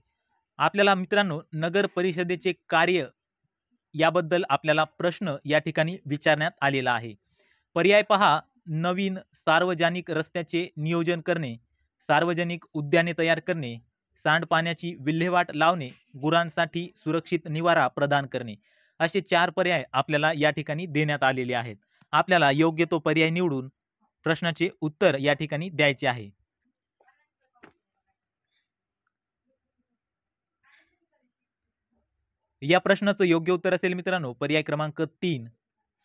A: आपल्याला मित्रांनो नगर परिषदेचे कार्य याबद्दल आपल्याला प्रश्न या ठिकाणी विचारण्यात आलेला आहे. पर्याय पहा नवीन सार्वजनिक रस्त्याचे नियोजन करणे, सार्वजनिक उद्याने तयार करणे, सांडपाण्याची विल्हेवाट लावणे, गुरांसाठी सुरक्षित निवारा प्रदान करणे. असे 4 पर्याय आपल्याला या ठिकाणी देण्यात आलेले आहेत. आपल्याला योग्य तो पर्याय निवडून प्रश्नाचे उत्तर या ठिकाणी द्यायचे आहे. या प्रश्नाचं योग्य उत्तर असेल मित्रांनो पर्याय क्रमांक 3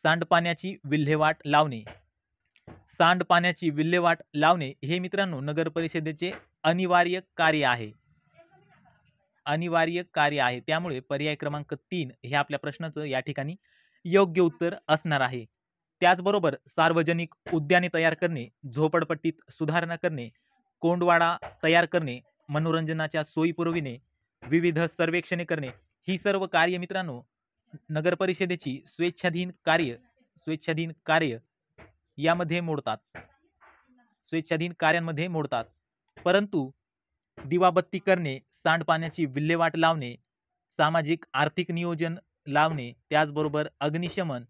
A: सांडपाण्याची विल्हेवाट लावणे. सांडपाण्याची विल्हेवाट लावणे हे मित्रांनो नगर परिषदेचे अनिवार्य कार्य आहे. अनिवार्य कार्य आहे. त्यामुळे पर्याय क्रमांक 3 हे आपल्या प्रश्नाचं या ठिकाणी योग्य उत्तर असणार आहे. त्याचबरोबर सार्वजनिक उद्याने तयार करणे, झोपडपट्टीत सुधारणा करणे, कोंडवाडा तयार करणे, मनोरंजनाच्या सोयी पुरविणे, विविध सर्वेक्षणे करणे ही सर्व कार्य मित्रांनो नगर परिषदेची स्वेच्छाधीन कार्य यामध्ये मोडतात. स्वेच्छाधीन कार्यांमध्ये मोडतात. परंतु दिवाबत्ती करणे, सांडपाण्याची विल्हेवाट लावणे, सामाजिक आर्थिक नियोजन लावणे, त्याचबरोबर अग्निशमन,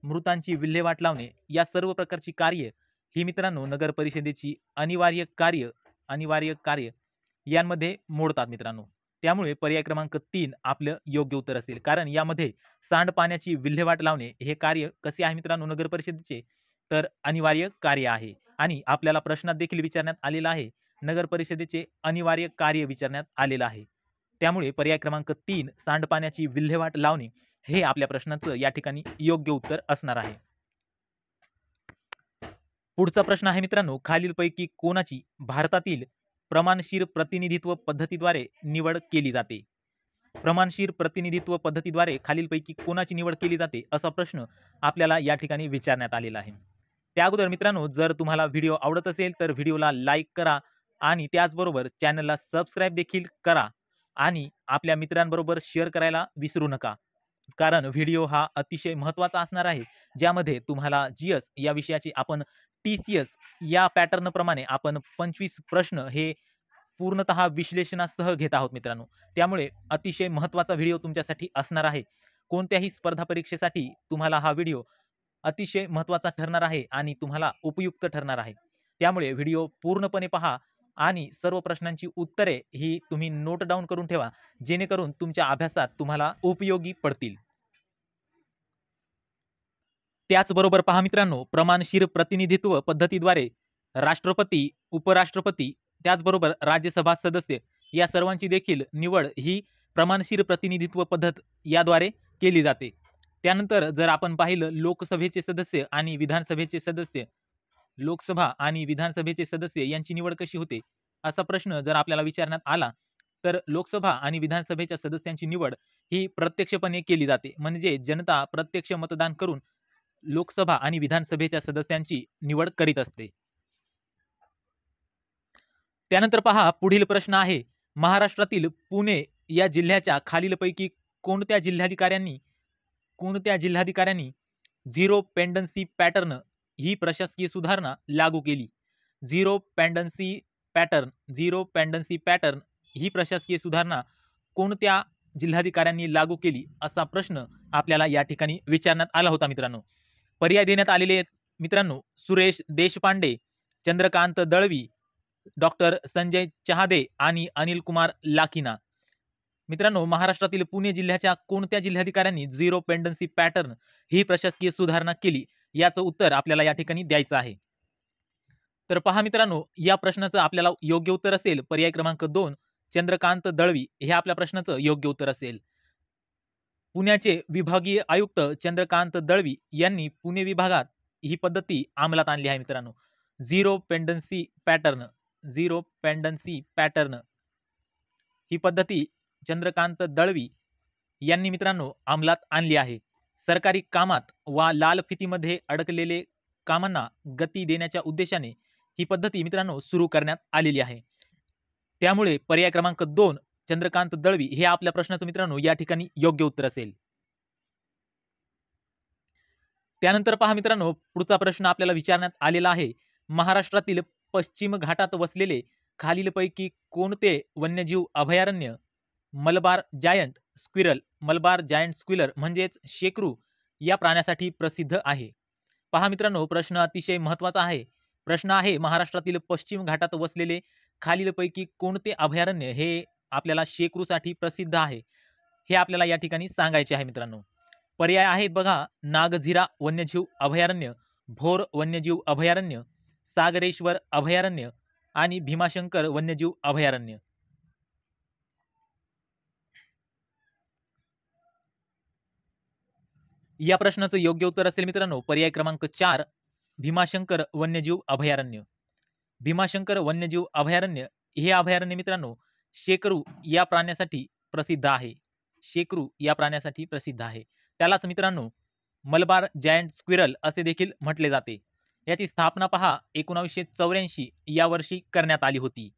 A: मृतांची विल्हेवाट लावणे या सर्व प्रकारची कार्य ही मित्रांनो नगर परिषदेची अनिवार्य कार्य यांमध्ये मोडतात मित्रांनो. त्यामुळे पर्याय क्रमांक 3 आपलं योग्य उत्तर असेल. कारण यामध्ये सांडपाण्याची विल्हेवाट लावणे हे कार्य कसे आहे मित्रांनो नगर परिषदेचे तर अनिवार्य कार्य आहे आणि आपल्याला प्रश्नात देखील विचारण्यात आलेला आहे नगर परिषदेचे अनिवार्य कार्य विचारण्यात आलेलं आहे. त्यामुळे पर्याय क्रमांक 3 सांडपाण्याची विल्हेवाट लावणे हे आपल्या प्रश्नाचं या ठिकाणी योग्य उत्तर असणार आहे. पुढचा प्रश्न आहे मित्रांनो खालीलपैकी कोणाची भारतातील प्रमाणशीर प्रतिनिधित्व पद्धतीद्वारे निवड केली जाते? प्रमाणशीर प्रतिनिधित्व पद्धतीद्वारे खालीलपैकी कोणाची निवड केली जाते असा प्रश्न आपल्याला या ठिकाणी विचारण्यात आलेला आहे. त्या अगोदर मित्रांनो जर तुम्हाला व्हिडिओ आवडत असेल तर व्हिडिओला लाईक करा आणि त्याचबरोबर चॅनलला सबस्क्राईब देखील करा आणि आपल्या मित्रांबरोबर शेअर करायला विसरू नका. कारण व्हिडिओ हा अतिशय महत्त्वाचा असणार आहे, ज्यामध्ये तुम्हाला जीएस या विषयाचे आपण टीसीएस या पॅटर्नप्रमाणे आपण 25 प्रश्न हे पूर्णतः विश्लेषणासह घेत आहोत मित्रांनो. त्यामुळे अतिशय महत्त्वाचा व्हिडिओ तुमच्यासाठी असणार आहे. कोणत्याही स्पर्धा परीक्षेसाठी तुम्हाला हा व्हिडिओ अतिशय महत्त्वाचा ठरणार आहे आणि तुम्हाला उपयुक्त ठरणार आहे. त्यामुळे व्हिडिओ पूर्णपणे पहा आणि सर्व प्रश्नांची उत्तरे ही तुम्ही नोट डाउन करून ठेवा, जेणेकरून तुमच्या अभ्यासात तुम्हाला उपयोगी पडतील. त्याचबरोबर पहा मित्रांनो, प्रमाणशीर प्रतिनिधित्व पद्धतीद्वारे राष्ट्रपती, उपराष्ट्रपती, त्याचबरोबर राज्यसभा सदस्य या सर्वांची देखील निवड ही प्रमाणशीर प्रतिनिधित्व पद्धत याद्वारे केली जाते. त्यानंतर जर आपण पाहिलं लोकसभेचे सदस्य आणि विधानसभेचे सदस्य, लोकसभा आणि विधानसभेचे सदस्य यांची निवड कशी होते? असा प्रश्न जर आपल्याला विचारण्यात आला, तर लोकसभा आणि विधानसभेच्या सदस्यांची निवड ही प्रत्यक्षपणे केली जाते. म्हणजे जनता प्रत्यक्ष मतदान करून लोकसभा आणि विधानसभेच्या सदस्यांची निवड करीत असते. त्यानंतर पहा पुढील प्रश्न आहे, महाराष्ट्रातील पुणे या जिल्ह्याच्या खालीलपैकी कोणत्या जिल्हाधिकाऱ्यांनी झिरो पेंडन्सी पॅटर्न ही प्रशासकीय सुधारणा लागू केली? झिरो पेंडन्सी पॅटर्न ही प्रशासकीय सुधारणा कोणत्या जिल्हाधिकाऱ्यांनी लागू केली असा प्रश्न आपल्याला या ठिकाणी विचारण्यात आला होता मित्रांनो. पर्याय देण्यात आलेले आहेत मित्रांनो, सुरेश देशपांडे, चंद्रकांत दळवी, डॉक्टर संजय चहादे आणि अनिल कुमार लाखिना. मित्रांनो, महाराष्ट्रातील पुणे जिल्ह्याच्या कोणत्या जिल्हाधिकाऱ्यांनी झिरो पेंडन्सी पॅटर्न ही प्रशासकीय सुधारणा केली? याचं उत्तर आपल्याला या ठिकाणी द्यायचं आहे. तर पहा मित्रांनो, या प्रश्नाचं आपल्याला योग्य उत्तर असेल पर्याय क्रमांक 2 चंद्रकांत दळवी हे आपल्या प्रश्नाचं योग्य उत्तर असेल. पुण्याचे विभागीय आयुक्त चंद्रकांत दळवी यांनी पुणे विभागात ही पद्धती अंमलात आणली आहे मित्रांनो. झिरो पेंडन्सी पॅटर्न ही पद्धती चंद्रकांत दळवी यांनी मित्रांनो अंमलात आणली आहे. सरकारी कामात वा लाल फितीमध्ये अडकलेले कामांना गती देण्याच्या उद्देशाने ही पद्धती मित्रांनो सुरू करण्यात आलेली आहे. त्यामुळे पर्याय क्रमांक 2 चंद्रकांत दळवी हे आपल्या प्रश्नाचं मित्रांनो या ठिकाणी योग्य उत्तर असेल. त्यानंतर पहा मित्रांनो, पुढचा प्रश्न आपल्याला विचारण्यात आलेला आहे, महाराष्ट्रातील पश्चिम घाटात वसलेले खालीलपैकी कोणते वन्यजीव अभयारण्य मलबार जायंट स्क्विरल म्हणजेच शेकरू या प्राण्यासाठी प्रसिद्ध आहे? पहा मित्रांनो, प्रश्न अतिशय महत्त्वाचा आहे. प्रश्न आहे, महाराष्ट्रातील पश्चिम घाटात वसलेले खालीलपैकी कोणते अभयारण्य हे आपल्याला शेकरूसाठी प्रसिद्ध आहे? हे आपल्याला या ठिकाणी सांगायचे आहे मित्रांनो. पर्याय आहेत बघा, नागझिरा वन्यजीव अभयारण्य, भोर वन्यजीव अभयारण्य, सागरेश्वर अभयारण्य आणि भीमाशंकर वन्यजीव अभयारण्य. या प्रश्नाचं योग्य उत्तर असेल मित्रांनो पर्याय क्रमांक 4 भीमाशंकर वन्यजीव अभयारण्य. भीमाशंकर वन्यजीव अभयारण्य हे अभयारण्य मित्रांनो शेकरू या प्राण्यासाठी प्रसिद्ध आहे. शेकरू या प्राण्यासाठी प्रसिद्ध आहे. त्यालाच मित्रांनो मलबार जायंट स्क्विरल असे देखील म्हटले जाते. याची स्थापना पहा 1984 या वर्षी करण्यात आली होती.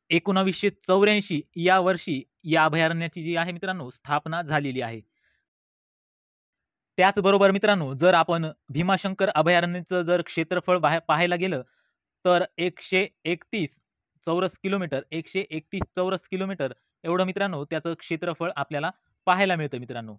A: 1984 या वर्षी या अभयारण्याची जी आहे मित्रांनो स्थापना झालेली आहे. त्याचबरोबर मित्रांनो, जर आपण भीमाशंकर अभयारण्याचं जर क्षेत्रफळ पाहायला गेलं तर 131 चौरस किलोमीटर एवढं मित्रांनो त्याचं क्षेत्रफळ आपल्याला पाहायला मिळतं मित्रांनो.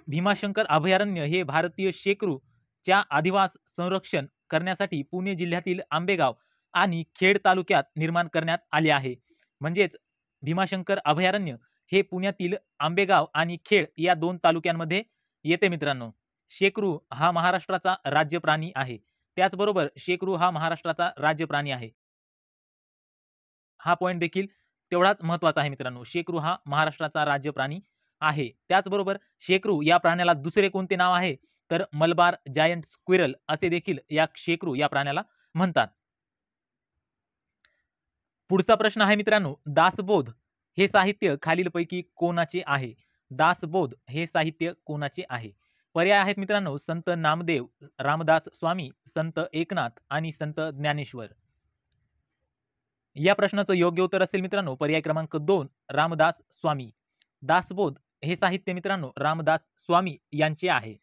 A: भीमाशंकर अभयारण्य हे भारतीय शेकरूच्या अधिवास संरक्षण करण्यासाठी पुणे जिल्ह्यातील आंबेगाव आणि खेड तालुक्यात निर्माण करण्यात आले आहे. म्हणजेच भीमाशंकर अभयारण्य हे पुण्यातील आंबेगाव आणि खेड या 2 तालुक्यांमध्ये येते मित्रांनो. शेकरू हा महाराष्ट्राचा राज्य प्राणी आहे. त्याचबरोबर शेकरू हा महाराष्ट्राचा राज्य प्राणी आहे. हा पॉइंट देखील तेवढाच महत्त्वाचा आहे मित्रांनो. शेकरू हा महाराष्ट्राचा राज्य प्राणी आहे. त्याचबरोबर शेकरू या प्राण्याला दुसरे कोणते नाव आहे तर मलबार जायंट स्क्विरल असे देखील या शेकरू या प्राण्याला म्हणतात. पुढचा प्रश्न आहे मित्रांनो, दासबोध हे साहित्य खालीलपैकी कोणाचे आहे? दासबोध हे साहित्य कोणाचे आहे? पर्याय आहेत मित्रांनो, संत नामदेव, रामदास स्वामी, संत एकनाथ आणि संत ज्ञानेश्वर. या प्रश्नाचं योग्य उत्तर असेल मित्रांनो पर्याय क्रमांक 2 रामदास स्वामी. दासबोध हे साहित्य मित्रांनो रामदास स्वामी यांचे आहे.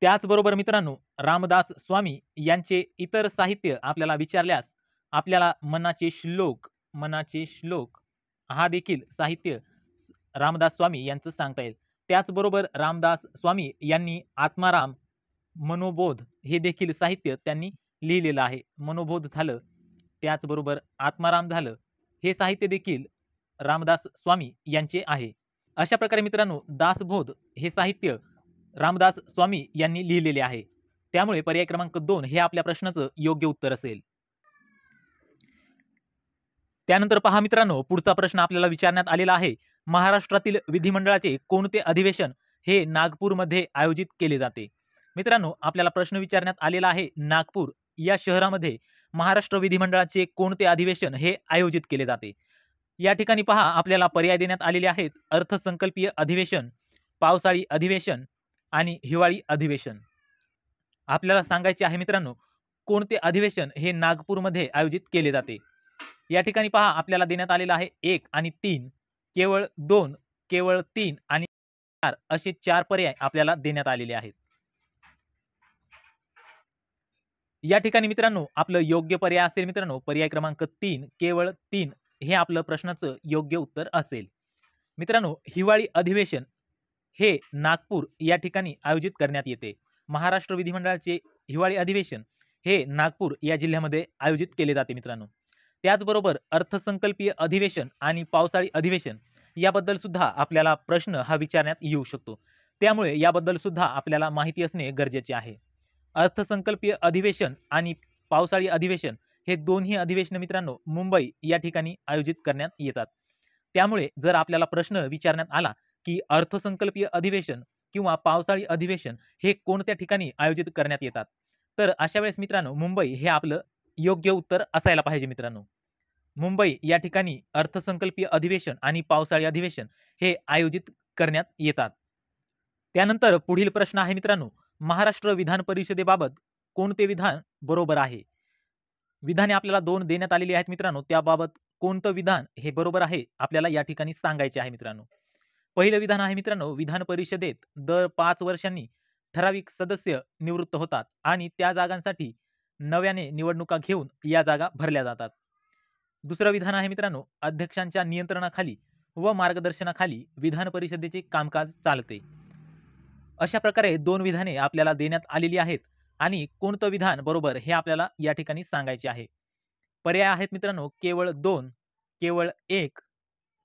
A: त्याचबरोबर मित्रांनो रामदास स्वामी यांचे इतर साहित्य आपल्याला विचारल्यास आपल्याला मनाचे श्लोक हा देखील साहित्य रामदास स्वामी यांचं सांगता येईल. त्याचबरोबर रामदास स्वामी यांनी आत्माराम, मनोबोध हे देखील साहित्य त्यांनी लिहिलेलं आहे. मनोबोध झालं, त्याचबरोबर आत्माराम झालं, हे साहित्य देखील रामदास स्वामी यांचे आहे. अशा प्रकारे मित्रांनो दासबोध हे साहित्य रामदास स्वामी यांनी लिहिलेले आहे. त्यामुळे पर्याय क्रमांक 2 हे आपल्या प्रश्नाचं योग्य उत्तर असेल. त्यानंतर पहा मित्रांनो पुढचा प्रश्न आपल्याला विचारण्यात आलेला आहे. महाराष्ट्रातील विधिमंडळाचे कोणते अधिवेशन हे नागपूरमध्ये आयोजित केले जाते? मित्रांनो आपल्याला प्रश्न विचारण्यात आलेला आहे नागपूर या शहरामध्ये महाराष्ट्र विधिमंडळाचे कोणते अधिवेशन हे आयोजित केले जाते? या ठिकाणी पहा आपल्याला पर्याय देण्यात आलेले आहेत. अर्थसंकल्पीय अधिवेशन, पावसाळी अधिवेशन आणि हिवाळी अधिवेशन. आपल्याला सांगायचे आहे मित्रांनो कोणते अधिवेशन हे नागपूरमध्ये आयोजित केले जाते? या ठिकाणी पहा आपल्याला देण्यात आलेला आहे 1 आणि 3, केवळ 2, केवळ 3 आणि 4 असे 4 पर्याय आपल्याला देण्यात आलेले आहेत. या ठिकाणी मित्रांनो आपलं योग्य पर्याय असेल मित्रांनो पर्याय क्रमांक 3 केवळ 3 हे आपलं प्रश्नाचं योग्य उत्तर असेल. मित्रांनो हिवाळी अधिवेशन हे नागपूर या ठिकाणी आयोजित करण्यात येते. महाराष्ट्र विधिमंडळाचे हिवाळी अधिवेशन हे नागपूर या जिल्ह्यामध्ये आयोजित केले जाते मित्रांनो. त्याचबरोबर अर्थसंकल्पीय अधिवेशन आणि पावसाळी अधिवेशन याबद्दल सुद्धा आपल्याला प्रश्न हा विचारण्यात येऊ शकतो. त्यामुळे याबद्दल सुद्धा आपल्याला माहिती असणे गरजेचे आहे. अर्थसंकल्पीय अधिवेशन आणि पावसाळी अधिवेशन हे दोन्ही अधिवेशन मित्रांनो मुंबई या ठिकाणी आयोजित करण्यात येतात. त्यामुळे जर आपल्याला प्रश्न विचारण्यात आला की अर्थसंकल्पीय अधिवेशन किंवा पावसाळी अधिवेशन हे कोणत्या ठिकाणी आयोजित करण्यात येतात तर अशा वेळेस मित्रांनो मुंबई हे आपलं योग्य उत्तर असायला पाहिजे मित्रांनो. मुंबई या ठिकाणी अर्थसंकल्पीय अधिवेशन आणि पावसाळी अधिवेशन हे आयोजित करण्यात येतात. त्यानंतर पुढील प्रश्न आहे मित्रांनो महाराष्ट्र विधान परिषदेबाबत कोणते विधान बरोबर आहे? विधाने आपल्याला 2 देण्यात आलेली आहेत मित्रांनो त्याबाबत कोणतं विधान हे बरोबर आहे आपल्याला या ठिकाणी सांगायचे आहे मित्रांनो. पहिलं विधान आहे मित्रांनो विधान परिषदेत दर 5 वर्षांनी ठराविक सदस्य निवृत्त होतात आणि त्या जागांसाठी नव्याने निवडणुका घेऊन या जागा भरल्या जातात. दुसरं विधान आहे मित्रांनो अध्यक्षांच्या नियंत्रणाखाली व मार्गदर्शनाखाली विधान परिषदेचे कामकाज चालते. अशा प्रकारे 2 विधाने आपल्याला देण्यात आलेली आहेत आणि कोणतं विधान बरोबर हे आपल्याला या ठिकाणी सांगायचे आहे. पर्याय आहेत मित्रांनो केवळ 2, केवळ 1,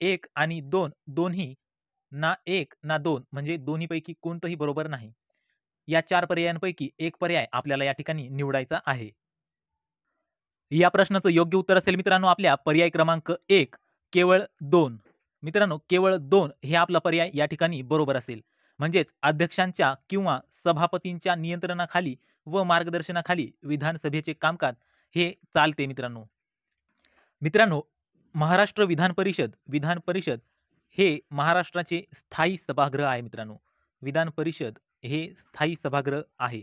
A: 1 आणि 2 दोन्ही, ना 1 ना 2 म्हणजे दोन्हीपैकी कोणतंही बरोबर नाही. या 4 पर्यायांपैकी एक पर्याय आपल्याला या ठिकाणी निवडायचा आहे. या प्रश्नाचं योग्य उत्तर असेल मित्रांनो आपल्या पर्याय क्रमांक 1 केवळ 2. मित्रांनो केवळ 2 हे आपला पर्याय या ठिकाणी बरोबर असेल. म्हणजेच अध्यक्षांच्या किंवा सभापतींच्या नियंत्रणाखाली व मार्गदर्शनाखाली विधानसभेचे कामकाज हे चालते मित्रांनो. मित्रांनो महाराष्ट्र विधान परिषद हे महाराष्ट्राचे स्थायी सभागृह आहे मित्रांनो. विधान परिषद हे स्थायी सभागृह आहे.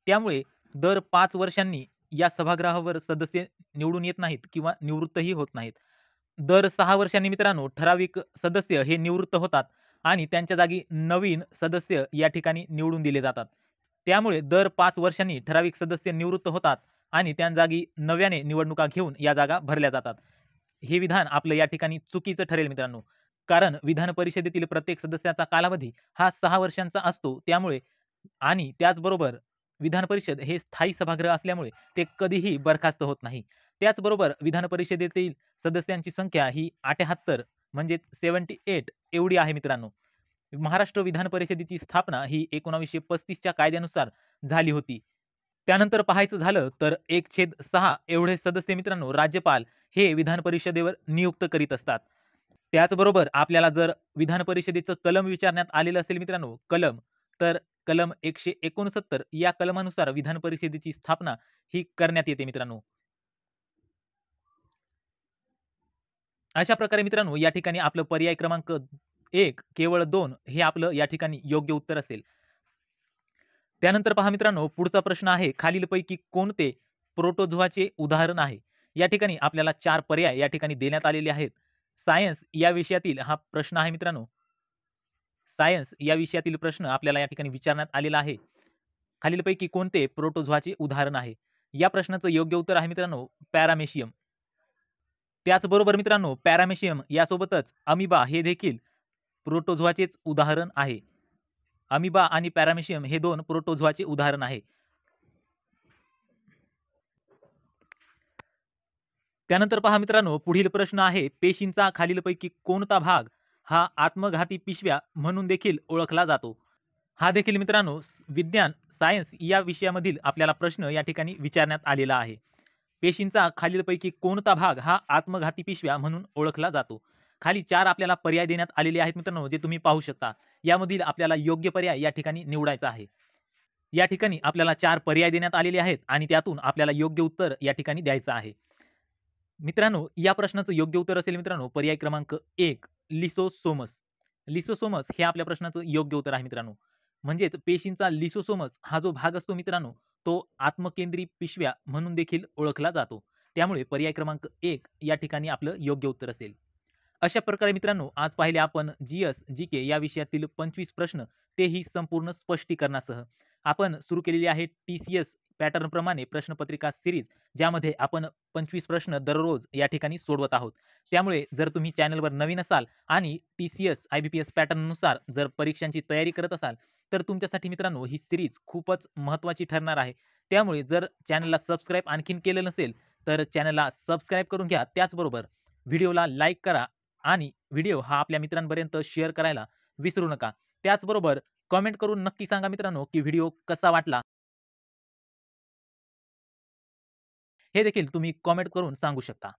A: त्यामुळे दर 5 वर्षांनी या सभागृहावर सदस्य निवडून येत नाहीत किंवा निवृत्तही होत नाहीत. दर 6 वर्षांनी मित्रांनो ठराविक सदस्य हे निवृत्त होतात आणि त्यांच्या जागी नवीन सदस्य या ठिकाणी निवडून दिले जातात. त्यामुळे दर 5 वर्षांनी ठराविक सदस्य निवृत्त होतात आणि त्या जागी नव्याने निवडणुका घेऊन या जागा भरल्या जातात. हे विधान आपलं या ठिकाणी चुकीचं ठरेल मित्रांनो. कारण विधान परिषदेतील प्रत्येक सदस्याचा कालावधी हा 6 वर्षांचा असतो. त्यामुळे आणि त्याचबरोबर विधान परिषद हे स्थायी सभागृह असल्यामुळे ते कधीही बरखास्त होत नाही. त्याचबरोबर विधान परिषदेतील सदस्यांची संख्या ही 78 म्हणजे 78 एवढी आहे मित्रांनो. महाराष्ट्र विधान परिषदेची स्थापना ही 1935 च्या कायद्यानुसार झाली होती. त्यानंतर पाहायचं झालं तर 1/6 एवढे सदस्य मित्रांनो राज्यपाल हे विधान परिषदेवर नियुक्त करीत असतात. त्याचबरोबर आपल्याला जर विधान परिषदेचं कलम विचारण्यात आलेलं असेल मित्रांनो कलम तर कलम 169 या कलमानुसार विधान परिषदेची स्थापना ही करण्यात येते मित्रांनो. अशा प्रकारे मित्रांनो या ठिकाणी आपलं पर्याय क्रमांक 1 केवळ 2 हे आपलं या ठिकाणी योग्य उत्तर असेल. त्यानंतर पहा मित्रांनो पुढचा प्रश्न आहे खालीलपैकी कोणते प्रोटोझोआचे उदाहरण आहे? या ठिकाणी आपल्याला 4 पर्याय या ठिकाणी देण्यात आलेले आहेत. सायन्स या विषयातील हा प्रश्न आहे मित्रांनो. सायन्स या विषयातील प्रश्न आपल्याला या ठिकाणी विचारण्यात आलेला आहे. खालीलपैकी कोणते प्रोटोझोआचे उदाहरण आहे? या प्रश्नाचं योग्य उत्तर आहे मित्रांनो पॅरामेशियम. त्याचबरोबर मित्रांनो पॅरामेशियम यासोबतच अमिबा हे देखील प्रोटोझोआचेच उदाहरण आहे. अमिबा आणि पॅरामेशियम हे 2 प्रोटोझोआचे उदाहरण आहे. त्यानंतर पहा मित्रांनो पुढील प्रश्न आहे पेशींचा खालीलपैकी कोणता भाग हा आत्मघाती पिशव्या म्हणून देखील ओळखला जातो? हा देखील मित्रांनो विज्ञान, सायन्स या विषयामधील आपल्याला प्रश्न या ठिकाणी विचारण्यात आलेला आहे. पेशींचा खालीलपैकी कोणता भाग हा आत्मघाती पिशव्या म्हणून ओळखला जातो? खाली 4 आपल्याला पर्याय देण्यात आलेले आहेत मित्रांनो, जे तुम्ही पाहू शकता. यामधील आपल्याला योग्य पर्याय या ठिकाणी निवडायचा आहे. या ठिकाणी आपल्याला 4 पर्याय देण्यात आलेले आहेत आणि त्यातून आपल्याला योग्य उत्तर या ठिकाणी द्यायचं आहे. मित्रांनो, या प्रश्नाचं योग्य उत्तर असेल मित्रांनो पर्याय क्रमांक 1 लिसोसोमस. लिसोसोमस हे आपल्या प्रश्नाचं योग्य उत्तर आहे मित्रांनो. म्हणजेच पेशींचा लिसोसोमस हा जो भाग असतो मित्रांनो, तो आत्मकेंद्री पिशव्या म्हणून देखील ओळखला जातो. त्यामुळे पर्याय क्रमांक 1 या ठिकाणी आपलं योग्य उत्तर असेल. अशा प्रकारे मित्रांनो आज पाहिले आपण जी-एस, जी-के या विषयातील 25 प्रश्न तेही संपूर्ण स्पष्टीकरणासह. आपण सुरू केलेली आहे टी-सी-एस पॅटर्न प्रमाणे प्रश्नपत्रिका सीरीज, ज्यामध्ये आपण 25 प्रश्न दररोज या ठिकाणी सोडवत आहोत. त्यामुळे जर तुम्ही चॅनलवर नवीन असाल आणि टी-सी-एस, आय-बी-पी-एस पॅटर्ननुसार जर परीक्षांची तयारी करत असाल, तर तुमच्यासाठी मित्रांनो ही सीरीज खूपच महत्त्वाची ठरणार आहे. त्यामुळे जर चॅनलला सबस्क्राईब आणखीन केलं नसेल, तर चॅनलला सबस्क्राईब करून घ्या. त्याचबरोबर व्हिडिओला लाईक करा आणि व्हिडिओ हा आपल्या मित्रांपर्यंत शेअर करायला विसरू नका. त्याचबरोबर कमेंट करून नक्की सांगा मित्रांनो, की व्हिडिओ कसा वाटला? हे देखील तुम्ही कमेंट करून सांगू शकता.